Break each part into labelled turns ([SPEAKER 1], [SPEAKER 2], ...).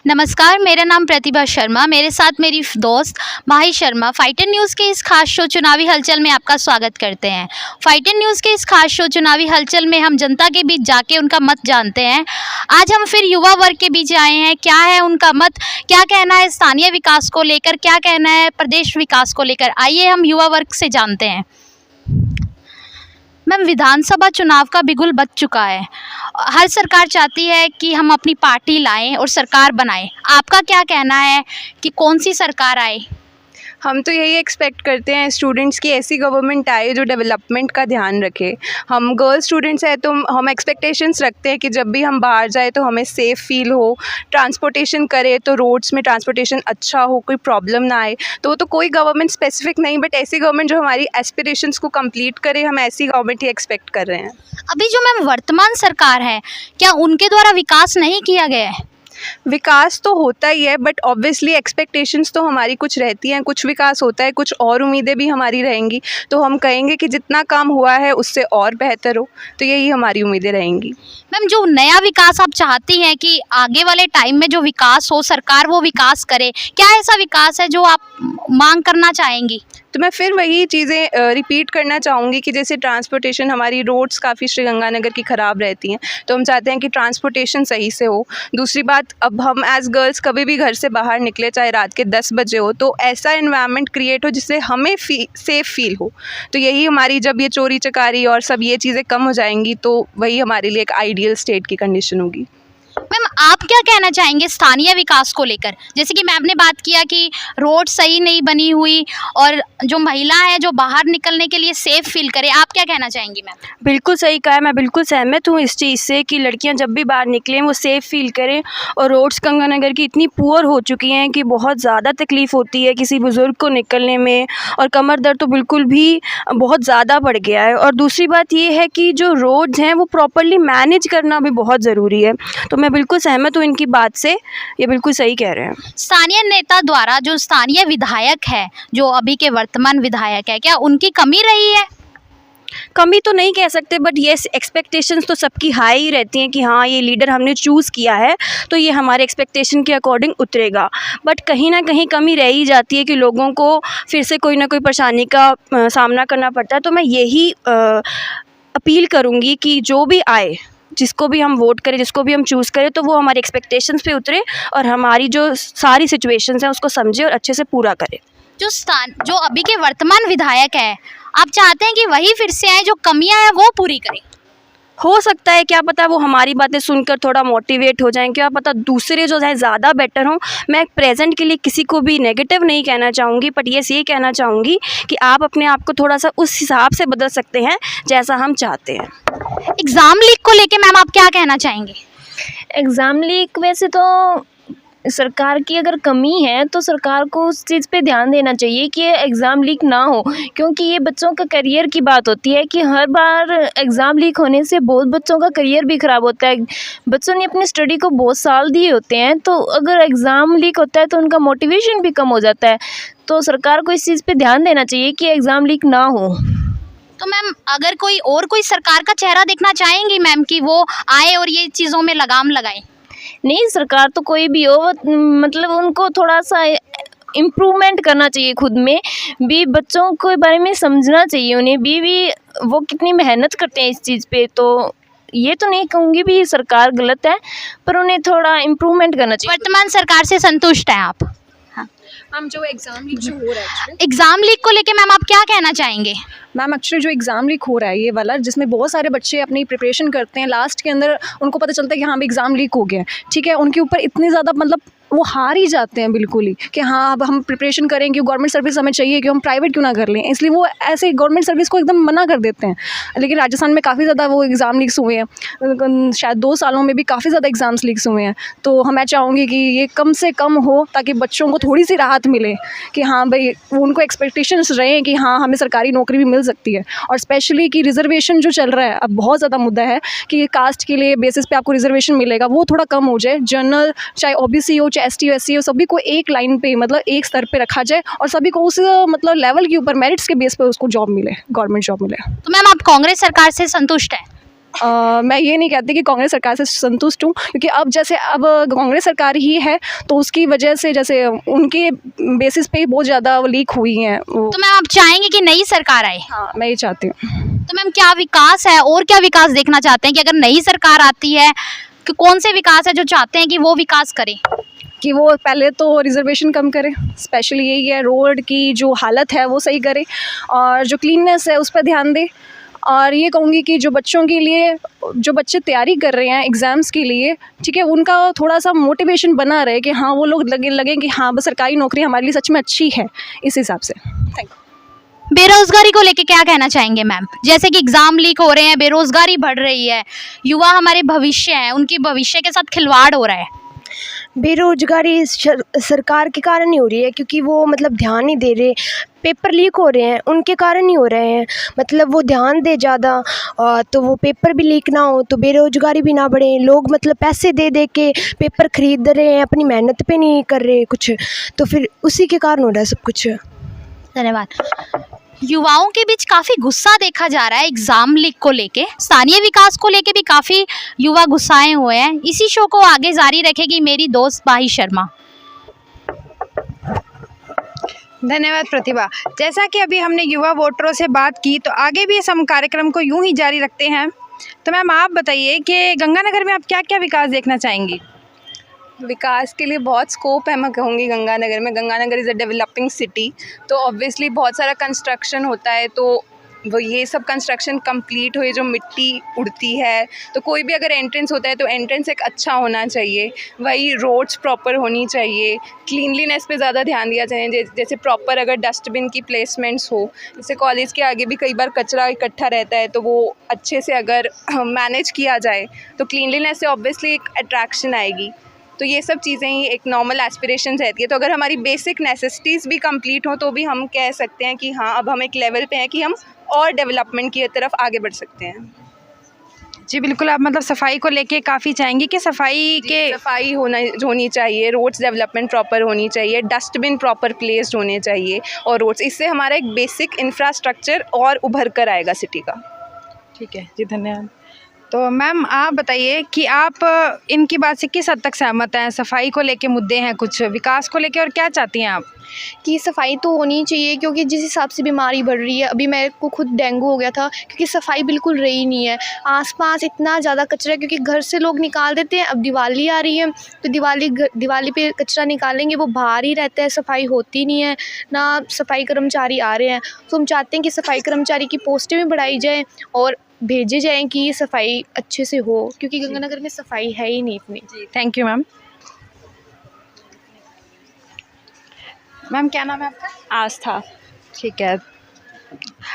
[SPEAKER 1] नमस्कार, मेरा नाम प्रतिभा शर्मा। मेरे साथ मेरी दोस्त माही शर्मा। फाइटर न्यूज़ के इस खास शो चुनावी हलचल में आपका स्वागत करते हैं। फाइटर न्यूज़ के इस खास शो चुनावी हलचल में हम जनता के बीच जाके उनका मत जानते हैं। आज हम फिर युवा वर्ग के बीच आए हैं। क्या है उनका मत, क्या कहना है स्थानीय विकास को लेकर, क्या कहना है प्रदेश विकास को लेकर, आइए हम युवा वर्ग से जानते हैं। मैम, विधानसभा चुनाव का बिगुल बज चुका है। हर सरकार चाहती है कि हम अपनी पार्टी लाएं और सरकार बनाएं। आपका क्या कहना है कि कौन सी सरकार आए?
[SPEAKER 2] हम तो यही एक्सपेक्ट करते हैं स्टूडेंट्स की ऐसी गवर्नमेंट आए जो डेवलपमेंट का ध्यान रखे। हम गर्ल्स स्टूडेंट्स हैं तो हम एक्सपेक्टेशंस रखते हैं कि जब भी हम बाहर जाए तो हमें सेफ़ फील हो, ट्रांसपोर्टेशन करे तो रोड्स में ट्रांसपोर्टेशन अच्छा हो, कोई प्रॉब्लम ना आए। तो वो तो कोई गवर्नमेंट स्पेसिफिक नहीं, बट ऐसी गवर्नमेंट जो हमारी एस्पिरेशंस को कंप्लीट करे, हम ऐसी गवर्नमेंट ही एक्सपेक्ट कर रहे हैं।
[SPEAKER 1] अभी जो मैम वर्तमान सरकार है, क्या उनके द्वारा विकास नहीं किया गया है?
[SPEAKER 2] विकास तो होता ही है, बट ऑब्वियसली एक्सपेक्टेशंस तो हमारी कुछ रहती हैं। कुछ विकास होता है, कुछ और उम्मीदें भी हमारी रहेंगी। तो हम कहेंगे कि जितना काम हुआ है उससे और बेहतर हो, तो यही हमारी उम्मीदें रहेंगी।
[SPEAKER 1] मैम, जो नया विकास आप चाहती हैं कि आगे वाले टाइम में जो विकास हो, सरकार वो विकास करे, क्या ऐसा विकास है जो आप मांग करना चाहेंगी?
[SPEAKER 2] तो मैं फिर वही चीज़ें रिपीट करना चाहूँगी कि जैसे ट्रांसपोर्टेशन, हमारी रोड्स काफ़ी श्रीगंगानगर की ख़राब रहती हैं, तो हम चाहते हैं कि ट्रांसपोर्टेशन सही से हो। दूसरी बात, अब हम एज़ गर्ल्स कभी भी घर से बाहर निकले, चाहे रात के 10 बजे हो, तो ऐसा एनवायरनमेंट क्रिएट हो जिससे हमें सेफ़ फील हो। तो यही हमारी, जब ये चोरी चकारी और सब ये चीज़ें कम हो जाएंगी तो वही हमारे लिए एक आइडियल स्टेट की कंडीशन होगी।
[SPEAKER 1] मैम, आप क्या कहना चाहेंगे स्थानीय विकास को लेकर? जैसे कि मैम ने बात किया कि रोड सही नहीं बनी हुई और जो महिला है जो बाहर निकलने के लिए सेफ फील करे, आप क्या कहना चाहेंगी मैम?
[SPEAKER 3] बिल्कुल सही कहा है। मैं बिल्कुल सहमत हूँ इस चीज़ से कि लड़कियां जब भी बाहर निकलें वो सेफ़ फील करें। और रोड्स गंगानगर की इतनी पुअर हो चुकी हैं कि बहुत ज़्यादा तकलीफ़ होती है किसी बुज़ुर्ग को निकलने में, और कमर दर्द तो बिल्कुल भी बहुत ज़्यादा बढ़ गया है। और दूसरी बात ये है कि जो रोड्स हैं वो प्रॉपर्ली मैनेज करना भी बहुत ज़रूरी है। तो मैं बिल्कुल सहमत हूँ इनकी बात से, ये बिल्कुल सही कह रहे हैं।
[SPEAKER 1] स्थानीय नेता द्वारा जो स्थानीय विधायक है, जो अभी के वर्तमान विधायक है, क्या उनकी कमी रही है?
[SPEAKER 3] कमी तो नहीं कह सकते, बट येस, एक्सपेक्टेशंस तो सबकी हाई ही रहती हैं कि हाँ, ये लीडर हमने चूज़ किया है तो ये हमारे एक्सपेक्टेशन के अकॉर्डिंग उतरेगा। बट कहीं ना कहीं कमी रह ही जाती है कि लोगों को फिर से कोई ना कोई परेशानी का सामना करना पड़ता है। तो मैं यही अपील करूँगी कि जो भी आए, जिसको भी हम वोट करें, जिसको भी हम चूज़ करें, तो वो हमारे एक्सपेक्टेशंस पे उतरे और हमारी जो सारी सिचुएशंस हैं उसको समझे और अच्छे से पूरा करे।
[SPEAKER 1] जो अभी के वर्तमान विधायक है, आप चाहते हैं कि वही फिर से आए, जो कमियां हैं वो पूरी करें?
[SPEAKER 3] हो सकता है, क्या पता वो हमारी बातें सुनकर थोड़ा मोटिवेट हो जाएं, क्या पता दूसरे जो है ज़्यादा बेटर हों। मैं प्रेजेंट के लिए किसी को भी नेगेटिव नहीं कहना चाहूँगी, बट ये कहना चाहूँगी कि आप अपने आप को थोड़ा सा उस हिसाब से बदल सकते हैं जैसा हम चाहते हैं।
[SPEAKER 1] एग्ज़ाम लीक को लेके मैम आप क्या कहना चाहेंगे?
[SPEAKER 4] एग्ज़ाम लीक वैसे तो सरकार की अगर कमी है तो सरकार को उस चीज़ पे ध्यान देना चाहिए कि एग्ज़ाम लीक ना हो, क्योंकि ये बच्चों का करियर की बात होती है कि हर बार एग्ज़ाम लीक होने से बहुत बच्चों का करियर भी ख़राब होता है। बच्चों ने अपनी स्टडी को बहुत साल दिए होते हैं, तो अगर एग्ज़ाम लीक होता है तो उनका मोटिवेशन भी कम हो जाता है। तो सरकार को इस चीज़ पर ध्यान देना चाहिए कि एग्ज़ाम लीक ना हो।
[SPEAKER 1] तो मैम, अगर कोई सरकार का चेहरा देखना चाहेंगी मैम कि वो आए और ये चीज़ों में लगाम लगाए?
[SPEAKER 4] नहीं, सरकार तो कोई भी हो, मतलब उनको थोड़ा सा इम्प्रूवमेंट करना चाहिए, खुद में भी बच्चों के बारे में समझना चाहिए उन्हें भी वो कितनी मेहनत करते हैं इस चीज़ पे। तो ये तो नहीं कहूँगी भी सरकार गलत है, पर उन्हें थोड़ा इम्प्रूवमेंट करना चाहिए।
[SPEAKER 1] वर्तमान सरकार से संतुष्ट हैं आप?
[SPEAKER 5] हम जो एग्ज़ाम लीक जो हो रहा है,
[SPEAKER 1] एग्ज़ाम लीक को लेके मैम आप क्या कहना चाहेंगे?
[SPEAKER 5] मैम एक्चुअली जो एग्ज़ाम लीक हो रहा है ये वाला, जिसमें बहुत सारे बच्चे अपनी प्रिपरेशन करते हैं, लास्ट के अंदर उनको पता चलता है कि हाँ भी एग्ज़ाम लीक हो गया है, ठीक है, उनके ऊपर इतनी ज़्यादा मतलब वो हार ही जाते हैं बिल्कुल ही कि हाँ अब हम प्रिपरेशन करेंगे, गवर्नमेंट सर्विस हमें चाहिए कि हम प्राइवेट क्यों ना कर लें, इसलिए वो ऐसे गवर्नमेंट सर्विस को एकदम मना कर देते हैं। लेकिन राजस्थान में काफ़ी ज़्यादा वो एग्ज़ाम लीक्स हुए हैं, शायद 2 सालों में भी काफ़ी ज़्यादा एग्ज़ाम्स लीक्स हुए हैं। तो मैं चाहूँगी कि ये कम से कम हो, ताकि बच्चों को थोड़ी सी राहत मिले कि हाँ भाई उनको एक्सपेक्टेशंस रहें कि हाँ हमें सरकारी नौकरी भी मिल सकती है। और स्पेशली कि रिजर्वेशन जो चल रहा है, अब बहुत ज़्यादा मुद्दा है कि कास्ट के लिए बेसिस पे आपको रिजर्वेशन मिलेगा, वो थोड़ा कम हो जाए। जनरल चाहे OBC हो, चाहे ST SC हो, सभी को एक लाइन पे मतलब एक स्तर पे रखा जाए और सभी को उस मतलब लेवल के ऊपर मेरिट्स के बेस पे उसको जॉब मिले, गवर्नमेंट जॉब मिले।
[SPEAKER 1] तो मैम आप कांग्रेस सरकार से संतुष्ट हैं?
[SPEAKER 5] मैं ये नहीं कहती कि कांग्रेस सरकार से संतुष्ट हूँ, क्योंकि अब जैसे अब कांग्रेस सरकार ही है तो उसकी वजह से जैसे उनके बेसिस पे ही बहुत ज़्यादा लीक हुई हैं वो।
[SPEAKER 1] तो मैम आप चाहेंगे कि नई सरकार आए?
[SPEAKER 5] हाँ, मैं ये चाहती हूँ।
[SPEAKER 1] तो मैम क्या विकास है और क्या विकास देखना चाहते हैं कि अगर नई सरकार आती है कि कौन से विकास है जो चाहते हैं कि वो विकास करे?
[SPEAKER 5] कि वो पहले तो रिजर्वेशन कम करे, स्पेशली यही है, रोड की जो हालत है वो सही करे और जो क्लीननेस है उस पर ध्यान दे। और ये कहूँगी कि जो बच्चों के लिए, जो बच्चे तैयारी कर रहे हैं एग्ज़ाम्स के लिए, ठीक है, उनका थोड़ा सा मोटिवेशन बना रहे कि हाँ वो लोग लगे कि हाँ बस सरकारी नौकरी हमारे लिए सच में अच्छी है, इस हिसाब से। Thank you.
[SPEAKER 1] बेरोजगारी को लेके क्या कहना चाहेंगे मैम? जैसे कि एग्जाम लीक हो रहे हैं, बेरोजगारी बढ़ रही है, युवा हमारे भविष्य हैं, उनकी भविष्य के साथ खिलवाड़ हो रहा है।
[SPEAKER 3] बेरोजगारी सरकार के कारण ही हो रही है, क्योंकि वो मतलब ध्यान नहीं दे रहे। पेपर लीक हो रहे हैं उनके कारण ही हो रहे हैं, मतलब वो ध्यान दे ज़्यादा तो वो पेपर भी लीक ना हो तो बेरोजगारी भी ना बढ़े। लोग मतलब पैसे दे दे के पेपर खरीद रहे हैं, अपनी मेहनत पे नहीं कर रहे कुछ, तो फिर उसी के कारण हो रहा है सब कुछ।
[SPEAKER 1] धन्यवाद। युवाओं के बीच काफी गुस्सा देखा जा रहा है एग्जाम लीक को लेके, स्थानीय विकास को लेके भी काफी युवा गुस्साए हुए हैं। इसी शो को आगे जारी रखेगी मेरी दोस्त माही शर्मा।
[SPEAKER 6] धन्यवाद प्रतिभा। जैसा कि अभी हमने युवा वोटरों से बात की, तो आगे भी इस हम कार्यक्रम को यूं ही जारी रखते हैं। तो मैम आप बताइए कि गंगानगर में आप क्या क्या विकास देखना चाहेंगी?
[SPEAKER 2] विकास के लिए बहुत स्कोप है, मैं कहूँगी गंगानगर में। Ganganagar is a developing city, तो ऑब्वियसली बहुत सारा कंस्ट्रक्शन होता है, तो वो ये सब कंस्ट्रक्शन कंप्लीट हुए, जो मिट्टी उड़ती है, तो कोई भी अगर एंट्रेंस होता है तो एंट्रेंस एक अच्छा होना चाहिए। वही रोड्स प्रॉपर होनी चाहिए, क्लीनलीनेस पे ज़्यादा ध्यान दिया चाहिए। जैसे प्रॉपर अगर डस्टबिन की प्लेसमेंट्स हो, जैसे कॉलेज के आगे भी कई बार कचरा इकट्ठा रहता है, तो वो अच्छे से अगर मैनेज किया जाए तो क्लीनलीनेस से ऑब्वियसली एक अट्रैक्शन आएगी। तो ये सब चीज़ें ही एक नॉर्मल एस्पिरेशन रहती है। तो अगर हमारी बेसिक नेसेसिटीज़ भी कंप्लीट हों तो भी हम कह सकते हैं कि हाँ अब हम एक लेवल पे हैं कि हम और डेवलपमेंट की तरफ आगे बढ़ सकते हैं।
[SPEAKER 6] जी बिल्कुल, आप मतलब सफाई को लेके काफ़ी चाहेंगी कि
[SPEAKER 2] सफाई होनी चाहिए, रोड्स डेवलपमेंट प्रॉपर होनी चाहिए, डस्टबिन प्रॉपर प्लेस्ड होने चाहिए और रोड्स, इससे हमारा एक बेसिक इंफ्रास्ट्रक्चर और उभर कर आएगा सिटी का।
[SPEAKER 6] ठीक है जी, धन्यवाद। तो मैम आप बताइए कि आप इनकी बात से किस हद तक सहमत हैं? सफाई को लेके मुद्दे हैं कुछ, विकास को लेके, और क्या चाहती हैं आप?
[SPEAKER 7] कि सफाई तो होनी चाहिए, क्योंकि जिस हिसाब से बीमारी बढ़ रही है, अभी मेरे को खुद डेंगू हो गया था क्योंकि सफाई बिल्कुल रही नहीं है। आसपास इतना ज़्यादा कचरा है, क्योंकि घर से लोग निकाल देते हैं। अब दिवाली आ रही है तो दिवाली पे कचरा निकालेंगे, वो बाहर ही रहता है, सफाई होती नहीं है, ना सफाई कर्मचारी आ रहे हैं। तो हम चाहते हैं कि सफाई कर्मचारी की पोस्टें भी बढ़ाई जाएँ और भेजे जाएँ कि ये सफाई अच्छे से हो, क्योंकि गंगानगर में सफाई है ही नहीं इतनी।
[SPEAKER 6] जी थैंक यू मैम। मैम क्या नाम है आपका?
[SPEAKER 2] आस्था।
[SPEAKER 6] ठीक है,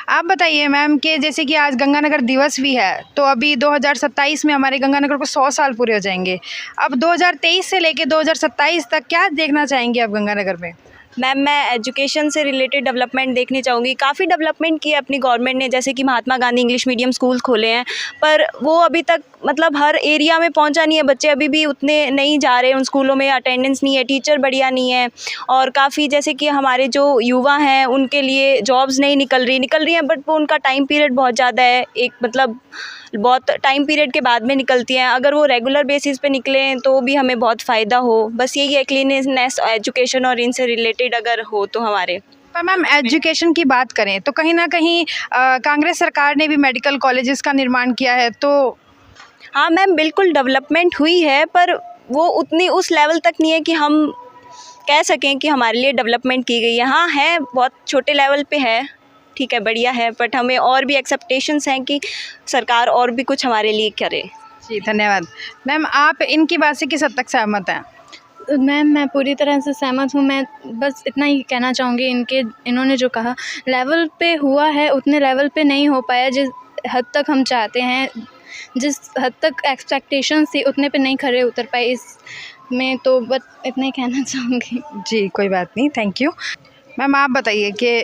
[SPEAKER 6] आप बताइए मैम कि जैसे कि आज गंगानगर दिवस भी है, तो अभी 2027 में हमारे गंगानगर को 100 साल पूरे हो जाएंगे। अब 2023 से लेके 2027 तक क्या देखना चाहेंगे आप गंगानगर में?
[SPEAKER 3] मैम मैं एजुकेशन से रिलेटेड डेवलपमेंट देखनी चाहूँगी। काफ़ी डेवलपमेंट की है अपनी गवर्नमेंट ने, जैसे कि Mahatma Gandhi English medium school खोले हैं, पर वो अभी तक मतलब हर एरिया में पहुंचा नहीं है। बच्चे अभी भी उतने नहीं जा रहे उन स्कूलों में, अटेंडेंस नहीं है, टीचर बढ़िया नहीं है, और काफ़ी जैसे कि हमारे जो युवा हैं उनके लिए जॉब्स नहीं निकल रही हैं, बट वो उनका टाइम पीरियड बहुत ज़्यादा है, एक मतलब बहुत टाइम पीरियड के बाद में निकलती हैं। अगर वो रेगुलर बेसिस पे निकलें तो भी हमें बहुत फ़ायदा हो। बस यही है, क्लीननेस, एजुकेशन और इनसे रिलेटेड अगर हो तो हमारे।
[SPEAKER 6] पर मैम एजुकेशन की बात करें तो कहीं ना कहीं कांग्रेस सरकार ने भी मेडिकल कॉलेजेस का निर्माण किया है, तो
[SPEAKER 3] हाँ मैम बिल्कुल डेवलपमेंट हुई है, पर वो उतनी उस लेवल तक नहीं है कि हम कह सकें कि हमारे लिए डेवलपमेंट की गई है। हाँ है, बहुत छोटे लेवल पे है, ठीक है, बढ़िया है, बट हमें और भी एक्सपेक्टेशंस हैं कि सरकार और भी कुछ हमारे लिए करे।
[SPEAKER 6] जी धन्यवाद। मैम आप इनकी बात से किस हद तक सहमत हैं?
[SPEAKER 8] मैम मैं पूरी तरह से सहमत हूँ। मैं बस इतना ही कहना चाहूँगी, इन्होंने जो कहा लेवल पे हुआ है उतने लेवल पे नहीं हो पाया जिस हद तक हम चाहते हैं, जिस हद तक एक्सपेक्टेशंस थी उतने पे नहीं खरे उतर पाए इसमें, तो बस इतना ही कहना चाहूँगी।
[SPEAKER 6] जी कोई बात नहीं, थैंक यू। मैम आप बताइए कि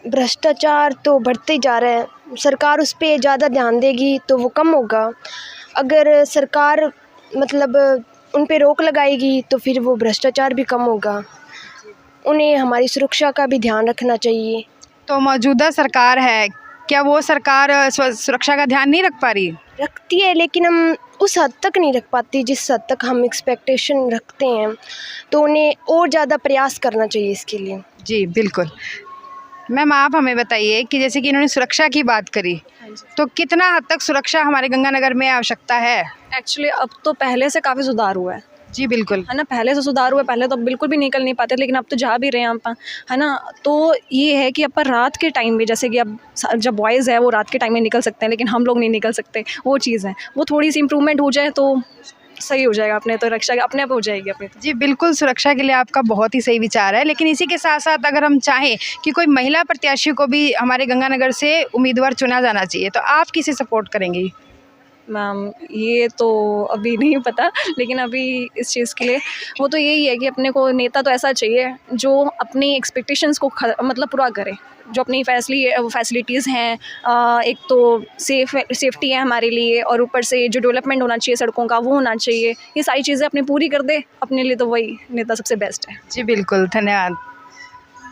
[SPEAKER 3] भ्रष्टाचार तो बढ़ते ही जा रहा है, सरकार उस पर ज़्यादा ध्यान देगी तो वो कम होगा। अगर सरकार मतलब उन पे रोक लगाएगी तो फिर वो भ्रष्टाचार भी कम होगा। उन्हें हमारी सुरक्षा का भी ध्यान रखना चाहिए।
[SPEAKER 6] तो मौजूदा सरकार है, क्या वो सरकार सुरक्षा का ध्यान नहीं रख पा रही?
[SPEAKER 7] रखती है, लेकिन हम उस हद तक नहीं रख पाती जिस हद तक हम एक्सपेक्टेशन रखते हैं, तो उन्हें और ज़्यादा प्रयास करना चाहिए इसके लिए।
[SPEAKER 6] जी बिल्कुल। मैम आप हमें बताइए कि जैसे कि इन्होंने सुरक्षा की बात करी, तो कितना हद तक सुरक्षा हमारे गंगानगर में आवश्यकता है?
[SPEAKER 5] एक्चुअली अब तो पहले से काफ़ी सुधार हुआ है
[SPEAKER 6] बिल्कुल।
[SPEAKER 5] है ना। पहले से सुधार हुआ है, पहले तो बिल्कुल भी निकल नहीं पाते, लेकिन अब तो जा भी रहे हैं हम, है ना। तो ये है कि अपन रात के टाइम में, जैसे कि अब जब बॉयज़ है वो रात के टाइम में निकल सकते हैं, लेकिन हम लोग नहीं निकल सकते, वो चीज़ है। वो थोड़ी सी इम्प्रूवमेंट हो जाए तो सही हो जाएगा, अपने तो रक्षा अपने आप हो जाएगी अपने तो।
[SPEAKER 6] जी बिल्कुल, सुरक्षा के लिए आपका बहुत ही सही विचार है, लेकिन इसी के साथ साथ अगर हम चाहें कि कोई महिला प्रत्याशी को भी हमारे गंगानगर से उम्मीदवार चुना जाना चाहिए, तो आप किसे सपोर्ट करेंगी?
[SPEAKER 5] मैम ये तो अभी नहीं पता, लेकिन अभी इस चीज़ के लिए वो तो यही है कि अपने को नेता तो ऐसा चाहिए जो अपनी एक्सपेक्टेशंस को मतलब पूरा करे, जो अपनी फैसिलिटीज़ हैं, एक तो सेफ्टी है हमारे लिए, और ऊपर से जो डेवलपमेंट होना चाहिए सड़कों का वो होना चाहिए। ये सारी चीज़ें अपनी पूरी कर दे, अपने लिए तो वही नेता सबसे बेस्ट है।
[SPEAKER 6] जी बिल्कुल, धन्यवाद।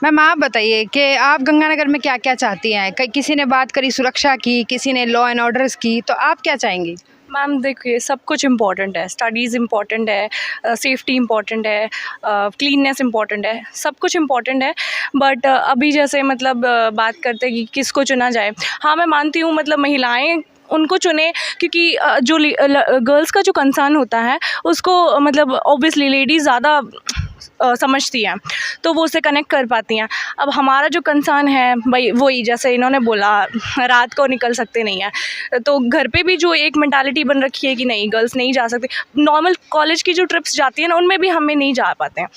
[SPEAKER 6] मैम आप बताइए कि आप गंगानगर में क्या क्या चाहती हैं? किसी ने बात करी सुरक्षा की, किसी ने लॉ एंड ऑर्डर्स की, तो आप क्या चाहेंगी?
[SPEAKER 3] मैम देखिए, सब कुछ इम्पॉर्टेंट है, स्टडीज़ इम्पॉर्टेंट है, सेफ्टी इम्पॉर्टेंट है, क्लीननेस इम्पॉर्टेंट है, सब कुछ इम्पॉर्टेंट है। बट अभी जैसे मतलब बात करते हैं कि किसको चुना जाए, हाँ मैं मानती हूँ मतलब महिलाएं उनको चुने, क्योंकि जो गर्ल्स का जो कंसर्न होता है उसको मतलब ऑब्वियसली लेडीज़ ज़्यादा समझती हैं, तो वो उससे कनेक्ट कर पाती हैं। अब हमारा जो कंसर्न है भाई वही, जैसे इन्होंने बोला रात को निकल सकते नहीं है, तो घर पे भी जो एक मेंटालिटी बन रखी है कि नहीं गर्ल्स नहीं जा सकती, नॉर्मल कॉलेज की जो ट्रिप्स जाती हैं ना उनमें भी हमें नहीं जा पाते हैं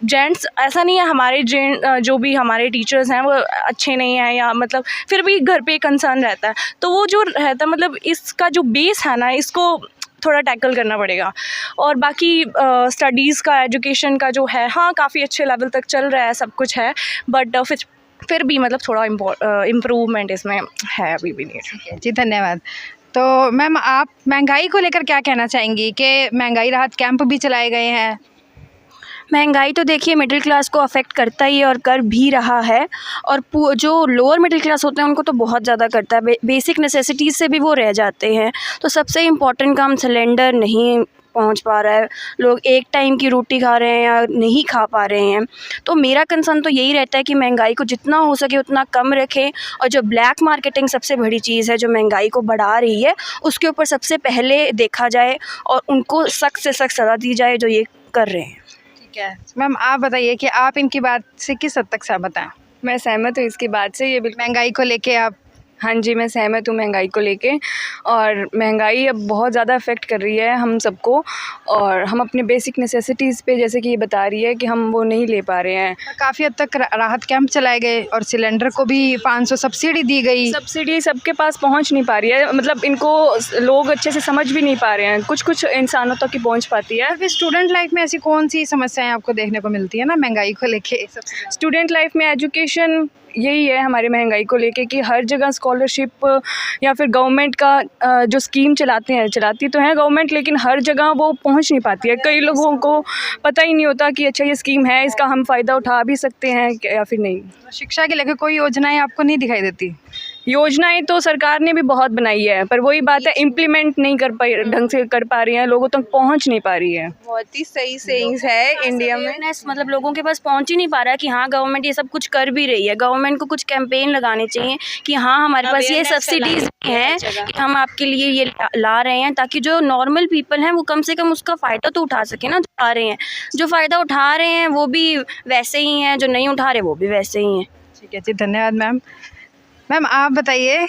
[SPEAKER 3] जेंट्स। ऐसा नहीं है हमारे जो भी हमारे टीचर्स हैं वो अच्छे नहीं हैं, या मतलब फिर भी घर पे कंसर्न रहता है, तो वो जो रहता है मतलब इसका जो बेस है ना इसको थोड़ा टैकल करना पड़ेगा। और बाकी स्टडीज़ का, एजुकेशन का जो है, हाँ काफ़ी अच्छे लेवल तक चल रहा है, सब कुछ है, बट फिर भी मतलब थोड़ा इम्प्रूवमेंट इसमें है अभी भी नहीं।
[SPEAKER 6] जी धन्यवाद। तो मैम आप महंगाई को लेकर क्या कहना चाहेंगी कि महंगाई राहत कैंप भी चलाए गए हैं?
[SPEAKER 3] महंगाई तो देखिए मिडिल क्लास को अफेक्ट करता ही है और कर भी रहा है, और जो लोअर मिडिल क्लास होते हैं उनको तो बहुत ज़्यादा करता है, बेसिक नेसेसिटीज़ से भी वो रह जाते हैं। तो सबसे इम्पॉर्टेंट काम सिलेंडर नहीं पहुंच पा रहा है, लोग एक टाइम की रोटी खा रहे हैं या नहीं खा पा रहे हैं। तो मेरा कंसर्न तो यही रहता है कि महंगाई को जितना हो सके उतना कम रखें, और जो ब्लैक मार्केटिंग सबसे बड़ी चीज़ है जो महंगाई को बढ़ा रही है उसके ऊपर सबसे पहले देखा जाए और उनको सख्त से सख्त सज़ा दी जाए जो ये कर रहे हैं।
[SPEAKER 6] ठीक है मैम, आप बताइए कि आप इनकी बात से किस हद तक सहमत हैं?
[SPEAKER 3] मैं सहमत हूँ इसकी बात से, ये
[SPEAKER 6] महंगाई को लेके आप?
[SPEAKER 3] हाँ जी, मैं सहमत हूँ महंगाई को लेके, और महंगाई अब बहुत ज़्यादा अफेक्ट कर रही है हम सबको, और हम अपने बेसिक नेसेसिटीज़ पे जैसे कि ये बता रही है कि हम वो नहीं ले पा रहे हैं।
[SPEAKER 6] काफ़ी हद तक राहत कैंप चलाए गए और सिलेंडर को भी 500 सब्सिडी दी गई।
[SPEAKER 3] सब्सिडी सबके पास पहुंच नहीं पा रही है, मतलब इनको लोग अच्छे से समझ भी नहीं पा रहे हैं, कुछ कुछ इंसानों तक ही पहुंच पाती है।
[SPEAKER 6] फिर स्टूडेंट लाइफ में ऐसी कौन सी समस्याएं आपको देखने को मिलती है ना महंगाई को लेके?
[SPEAKER 3] स्टूडेंट लाइफ में एजुकेशन यही है हमारे महंगाई को लेके कि हर जगह स्कॉलरशिप या फिर गवर्नमेंट का जो स्कीम चलाती तो है गवर्नमेंट, लेकिन हर जगह वो पहुंच नहीं पाती है। कई लोगों को पता ही नहीं होता कि अच्छा ये स्कीम है, इसका हम फ़ायदा उठा भी सकते हैं या फिर नहीं।
[SPEAKER 6] शिक्षा के लेकर कोई योजनाएं आपको नहीं दिखाई देती?
[SPEAKER 3] योजनाएं तो सरकार ने भी बहुत बनाई है, पर वही बात है इम्प्लीमेंट नहीं कर पाई, ढंग से कर पा रही हैं, लोगों तक पहुंच नहीं पा रही है।
[SPEAKER 2] बहुत ही सही सेइंग्स है इंडिया में,
[SPEAKER 3] मतलब लोगों के पास पहुंच ही नहीं पा रहा है कि हाँ गवर्नमेंट ये सब कुछ कर भी रही है। गवर्नमेंट को कुछ कैंपेन लगाने चाहिए कि हाँ हमारे पास ये सब्सिडीज हैं कि हम आपके लिए ये ला रहे हैं, ताकि जो नॉर्मल पीपल हैं वो कम से कम उसका फ़ायदा तो उठा सके ना। जो आ रहे हैं, जो फ़ायदा उठा रहे हैं वो भी वैसे ही हैं, जो नहीं उठा रहे वो भी वैसे ही हैं।
[SPEAKER 6] ठीक है जी, धन्यवाद मैम। मैम आप बताइए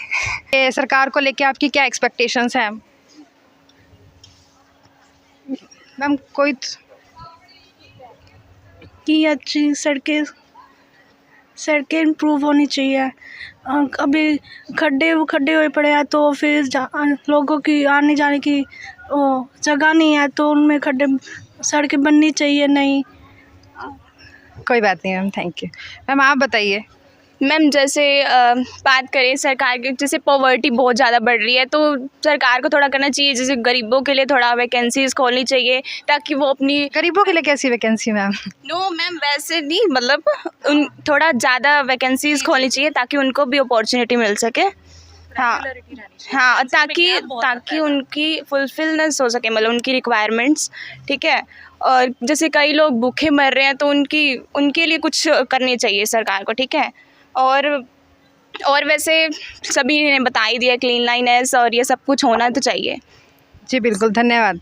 [SPEAKER 6] कि सरकार को लेके आपकी क्या एक्सपेक्टेशंस हैं? मैम कोई
[SPEAKER 9] कि अच्छी सड़कें इम्प्रूव होनी चाहिए। अभी खड्डे हुए पड़े हैं, तो फिर लोगों की आने जाने की जगह नहीं है, तो उनमें सड़कें बननी चाहिए। नहीं,
[SPEAKER 6] कोई बात नहीं मैम, थैंक यू। मैम आप बताइए।
[SPEAKER 10] मैम जैसे बात करें सरकार की, जैसे पॉवर्टी बहुत ज़्यादा बढ़ रही है, तो सरकार को थोड़ा करना चाहिए, जैसे गरीबों के लिए थोड़ा वैकेंसीज़ खोलनी चाहिए ताकि वो अपनी।
[SPEAKER 6] गरीबों के लिए कैसी वैकेंसी मैम?
[SPEAKER 10] नो मैम वैसे नहीं, मतलब थोड़ा ज़्यादा वैकेंसीज़ खोलनी चाहिए ताकि उनको भी अपॉर्चुनिटी मिल सके। हाँ हाँ, ताकि उनकी फुलफिलनेस हो सके, मतलब उनकी रिक्वायरमेंट्स, ठीक है। और जैसे कई लोग भूखे मर रहे हैं तो उनके लिए कुछ करनी चाहिए सरकार को, ठीक है। और वैसे सभी ने बता ही दिया, क्लीनलीनेस और ये सब कुछ होना तो चाहिए।
[SPEAKER 6] जी बिल्कुल, धन्यवाद।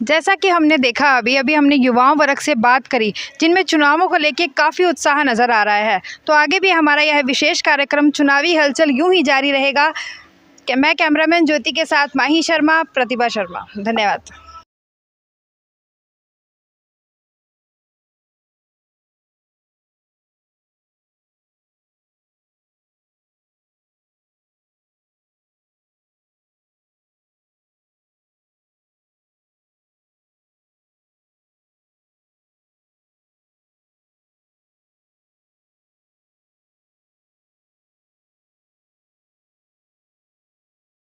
[SPEAKER 6] जैसा कि हमने देखा अभी हमने युवाओं वर्ग से बात करी जिनमें चुनावों को लेके काफ़ी उत्साह नज़र आ रहा है। तो आगे भी हमारा यह विशेष कार्यक्रम चुनावी हलचल यूं ही जारी रहेगा। मैं कैमरामैन ज्योति के साथ माही शर्मा, प्रतिभा शर्मा। धन्यवाद।